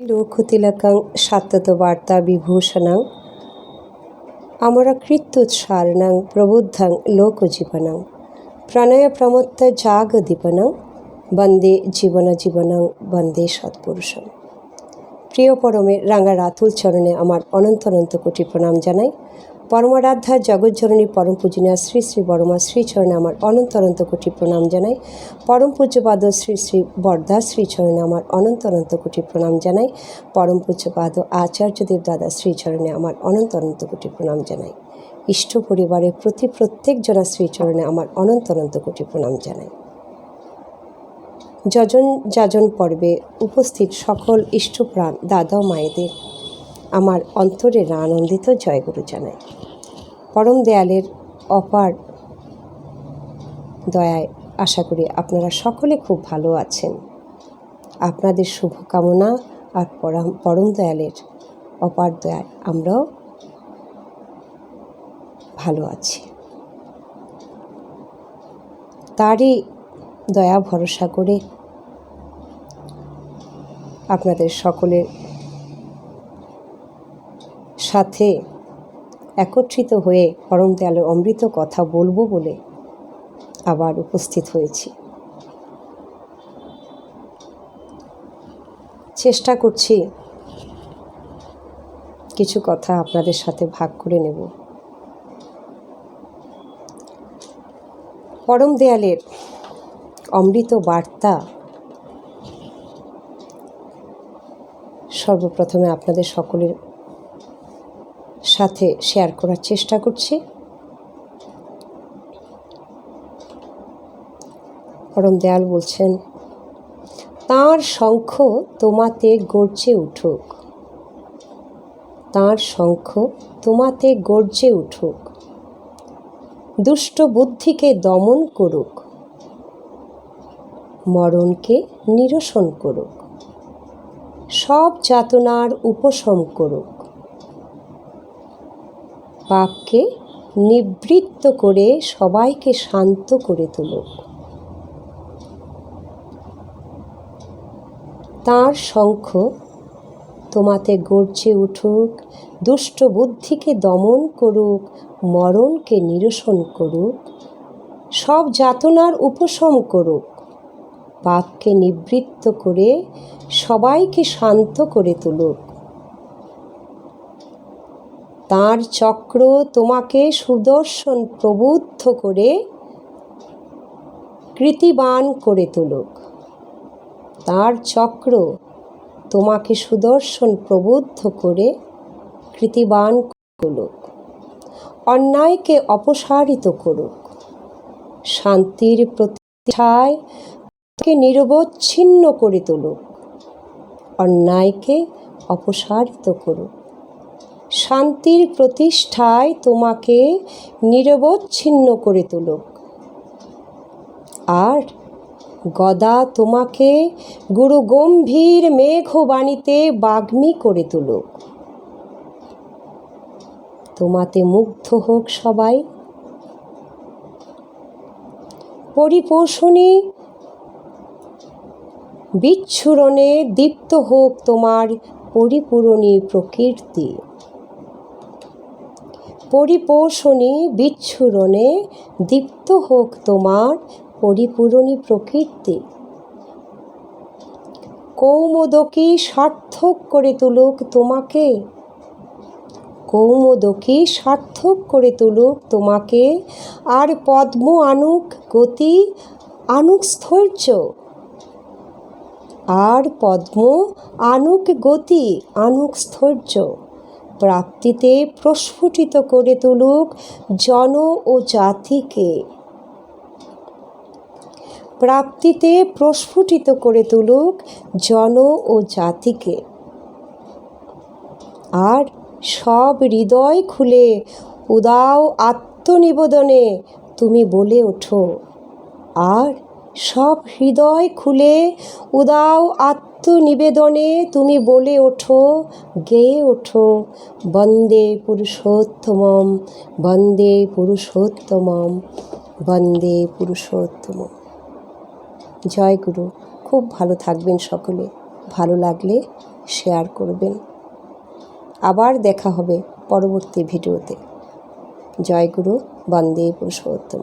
लोकतिलकं शाश्वतवार्ता विभूषणं अमरकृत्युत्सारणं प्रबुद्धं लोकजीवनं प्रणयप्रमत्तजागदीपनं वन्दे জীবনজীবনং বন্দে সৎপুরুষম। প্রিয় পরমের রাঙা রাতুল চরণে আমার অনন্ত অনন্ত কোটি প্রণাম জানাই। পরমারাধ্যা জগজ্জননী পরম পূজনীয় শ্রী শ্রী বড়মা শ্রীচরণে আমার অনন্ত অনন্ত কোটি প্রণাম জানাই। পরম পূজ্যপাদ শ্রী শ্রী বরদা শ্রীচরণে আমার অনন্ত অনন্ত কোটি প্রণাম জানাই। পরম পূজ্যপাদ আচার্যদেব দাদা শ্রীচরণে আমার অনন্ত অনন্ত কোটি প্রণাম জানাই। ইষ্ট পরিবারের প্রতি প্রত্যেক জনা শ্রীচরণে আমার অনন্ত অনন্ত কোটি প্রণাম জানাই। যজন যাজন পর্বে উপস্থিত সকল ইষ্টপ্রাণ দাদা ও মায়েদের আমার অন্তরের আনন্দিত জয়গুরু জানাই। পরম দয়ালের অপার দয়ায় আশা করি আপনারা সকলে খুব ভালো আছেন। আপনাদের শুভকামনা আর পরম দয়ালের অপার দয়ায় আমরাও ভালো আছি। তারই দয়া ভরসা করে আপনাদের সকলের সাথে একত্রিত হয়ে পরম দয়ালের অমৃত কথা বলবো বলে আবার উপস্থিত হয়েছি। চেষ্টা করছি কিছু কথা আপনাদের সাথে ভাগ করে নেব। পরম দয়ালের অমৃত বার্তা সর্বপ্রথমে আপনাদের সকলের সাথে শেয়ার করার চেষ্টা করছি। পরম দয়াল বলছেন, তাঁর শঙ্খ তোমাতে গর্জে উঠুক, তাঁর শঙ্খ তোমাতে গর্জে উঠুক, দুষ্ট বুদ্ধিকে দমন করুক, মরণকে নিরসন করুক, সব যাতনার উপশম করুক, পাপকে নিবৃত্ত করে সবাইকে শান্ত করে তুলুক। তাঁর শঙ্খ তোমাতে গর্জে উঠুক, দুষ্ট বুদ্ধিকে দমন করুক, মরণকে নিরসন করুক, সব যাতনার উপশম করুক, পাপকে নিবৃত্ত করে সবাইকে শান্ত করে তুলুক। তাঁর চক্র তোমাকে সুদর্শন প্রবুদ্ধ করে কৃতিবান করে তুলুক। তাঁর চক্র তোমাকে সুদর্শন প্রবুদ্ধ করে কৃতিবান করুক, অন্যায়কে অপসারিত করুক, শান্তির প্রতিষ্ঠায় তাকে নিরবচ্ছিন্ন করে তুলুক। অন্যায়কে অপসারিত করুক, শান্তির প্রতিষ্ঠায় তোমাকে নিরবচ্ছিন্ন করে তুলুক। আর গদা তোমাকে গুরু গম্ভীর মেঘবাণীতে বাগ্মী করে তুলুক। তোমাতে মুগ্ধ হোক সবাই, পরিপোষণী বিচ্ছুরণে দীপ্ত হোক তোমার পরিপূরণী প্রকৃতি। পরিপোষণী বিচ্ছুরণে দীপ্ত হোক তোমার পরিপূরণী প্রকৃতি। কৌমোদকী সার্থক করে তুলুক তোমাকে, কৌমোদকী সার্থক করে তুলুক তোমাকে। আর পদ্ম আনুক গতি, আনুক স্থৈর্য, আর পদ্ম আনুক গতি, আনুক স্থৈর্য, প্রাপ্তিতে প্রস্ফুটিত করে তুলুক জন ও জাতিকে। প্রাপ্তিতে প্রস্ফুটিত করে তুলুক জন ও জাতিকে। আর সব হৃদয় খুলে উদাও আত্মনিবেদনে তুমি বলে ওঠো, আর সব হৃদয় খুলে উদাও আত্মনিবেদনে তুমি বলে ওঠো, গেয়ে ওঠো, বন্দে পুরুষোত্তমম, বন্দে পুরুষোত্তমম, বন্দে পুরুষোত্তমম। জয় গুরু। খুব ভালো থাকবেন সকলে। ভালো লাগলে শেয়ার করবেন। আবার দেখা হবে পরবর্তী ভিডিওতে। জয় গুরু, বন্দে পুরুষোত্তম।